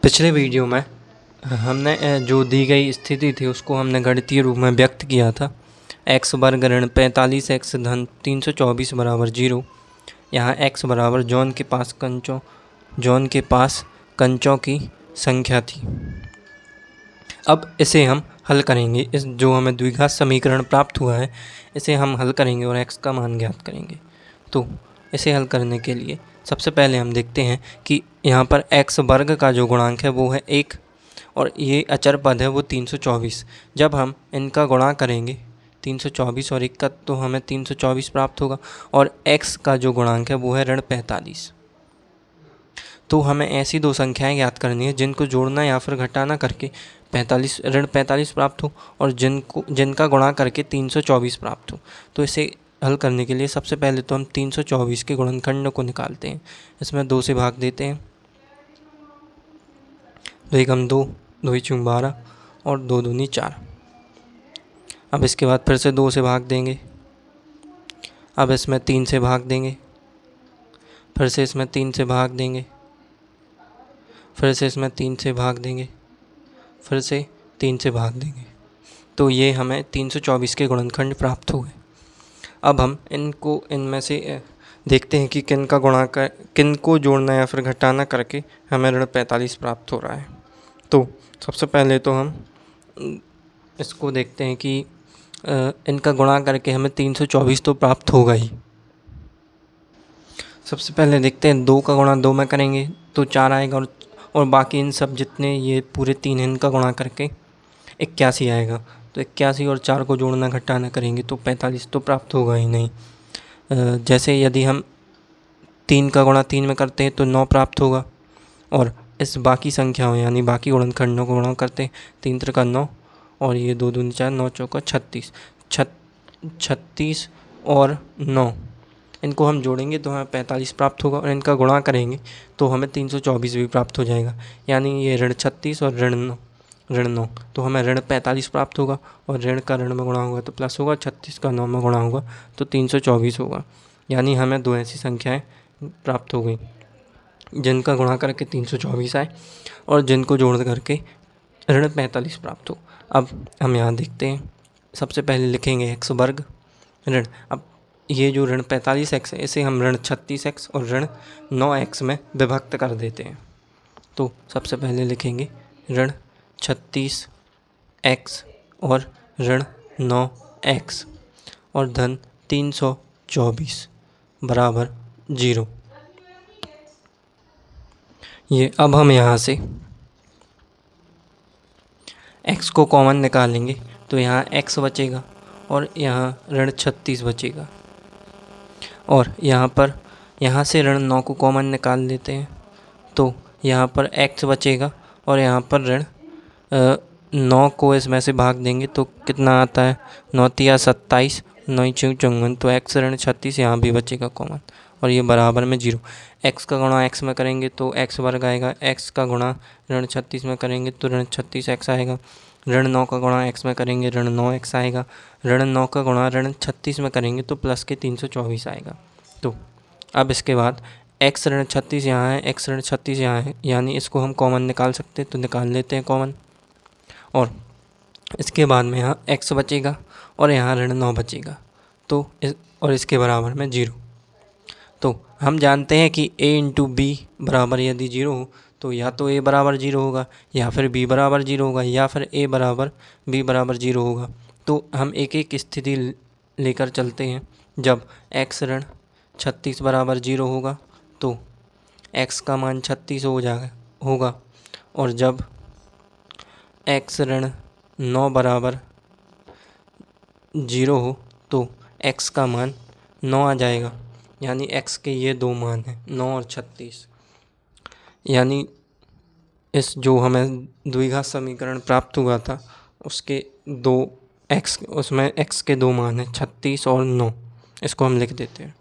पिछले वीडियो में हमने जो दी गई स्थिति थी उसको हमने गणितीय रूप में व्यक्त किया था। एक्स वर्ग ऋण 45 एक्स धन 324 बराबर 0। यहाँ एक्स बराबर जॉन के पास कंचों की संख्या थी। अब इसे हम हल करेंगे। इस जो हमें द्विघात समीकरण प्राप्त हुआ है इसे हम हल करेंगे और एक्स का मान ज्ञात करेंगे। तो इसे हल करने के लिए सबसे पहले हम देखते हैं कि यहाँ पर एक्स वर्ग का जो गुणांक है वो है 1 और ये अचर पद है वो 324। जब हम इनका गुणा करेंगे 324 और 1 का तो हमें 324 प्राप्त होगा और एक्स का जो गुणांक है वो है ऋण 45। तो हमें ऐसी दो संख्याएं ज्ञात करनी है जिनको जोड़ना या फिर घटाना करके ऋण 45 प्राप्त हो और जिनका गुणा करके 324 प्राप्त हो। तो इसे हल करने के लिए सबसे पहले तो हम 324 के गुणनखंड को निकालते हैं। इसमें 2 से भाग देते हैं। 2 एकम 2, 2 चूँग 12 और 2 दूनी 4। अब इसके बाद फिर से 2 से भाग देंगे। अब इसमें 3 से भाग देंगे, फिर से इसमें 3 से भाग देंगे, फिर से इसमें 3 से भाग देंगे, फिर से 3 से भाग देंगे। तो ये हमें 324 के गुणनखंड प्राप्त हुए। अब हम इनमें से देखते हैं कि किनको जोड़ना या फिर घटाना करके हमें ऋण 45 प्राप्त हो रहा है। तो सबसे पहले तो हम इसको देखते हैं कि इनका गुणा करके हमें 324 तो प्राप्त होगा ही। सबसे पहले देखते हैं 2 का गुणा 2 में करेंगे तो 4 आएगा और बाकी इन सब जितने ये पूरे 3 इनका गुणा करके 81 आएगा। तो 81 और 4 को जोड़ना घटाना करेंगे तो 45 तो प्राप्त होगा ही नहीं। जैसे यदि हम 3 का गुणा 3 में करते हैं तो 9 प्राप्त होगा और इस बाकी संख्याओं यानी बाकी गुणनखंडों को गुणा करते हैं 3 त्रिका 9 और ये 2 दूनी 4, 9 चौका 36। 36 और 9 इनको हम जोड़ेंगे तो हमें 45 प्राप्त होगा और इनका गुणा करेंगे तो हमें 324 भी प्राप्त हो जाएगा। यानी ये ऋण 36 और ऋण 9 तो हमें ऋण 45 प्राप्त होगा और ऋण का ऋण में गुणा होगा तो प्लस होगा, 36 का 9 में गुणा होगा तो 324 होगा। यानी हमें 2 ऐसी संख्याएं प्राप्त हो गई जिनका गुणा करके 324 आए और जिनको जोड़ करके ऋण 45 प्राप्त हो। अब हम यहाँ देखते हैं, सबसे पहले लिखेंगे एक्स वर्ग ऋण। अब ये जो ऋण 45 एक्स है इसे हम ऋण 36 एक्स और ऋण 9 एक्स में विभक्त कर देते हैं। तो सबसे पहले लिखेंगे ऋण 36 एक्स और ऋण 9 एक्स और धन 324 बराबर 0। ये अब हम यहाँ से x को कॉमन निकालेंगे तो यहाँ x बचेगा और यहाँ ऋण 36 बचेगा और यहाँ से ऋण 9 को कॉमन निकाल लेते हैं तो यहाँ पर x बचेगा और यहाँ पर ऋण 9 को इसमें से भाग देंगे तो कितना आता है, 9 तिया 27, 9 चौक 54। तो x ऋण 36 यहाँ भी बचेगा कॉमन और ये बराबर में 0। x का गुणा x में करेंगे तो x वर्ग आएगा, x का गुणा ऋण 36 में करेंगे तो ऋण 36x आएगा, ऋण 9 का गुणा x में करेंगे ऋण 9x आएगा, ऋण 9 का गुणा ऋण 36 में करेंगे तो प्लस के 324 आएगा। तो अब इसके बाद x ऋण 36 यहाँ है, x ऋण 36 यहाँ है, यानी इसको हम कॉमन निकाल सकते हैं तो निकाल लेते हैं कॉमन। और इसके बाद में यहाँ x बचेगा और यहाँ ऋण 9 बचेगा तो इसके बराबर में 0। तो हम जानते हैं कि a इंटू बी बराबर यदि 0 हो तो या तो a बराबर 0 होगा या फिर b बराबर 0 होगा या फिर a बराबर b बराबर 0 होगा। तो हम एक एक स्थिति लेकर चलते हैं। जब x ऋण 36 बराबर 0 होगा तो x का मान 36 होगा और जब x ऋण 9 बराबर 0 हो तो x का मान 9 आ जाएगा। यानी x के ये 2 मान हैं 9 और 36। यानी इस जो हमें द्विघात समीकरण प्राप्त हुआ था उसमें x के 2 मान हैं 36 और 9। इसको हम लिख देते हैं।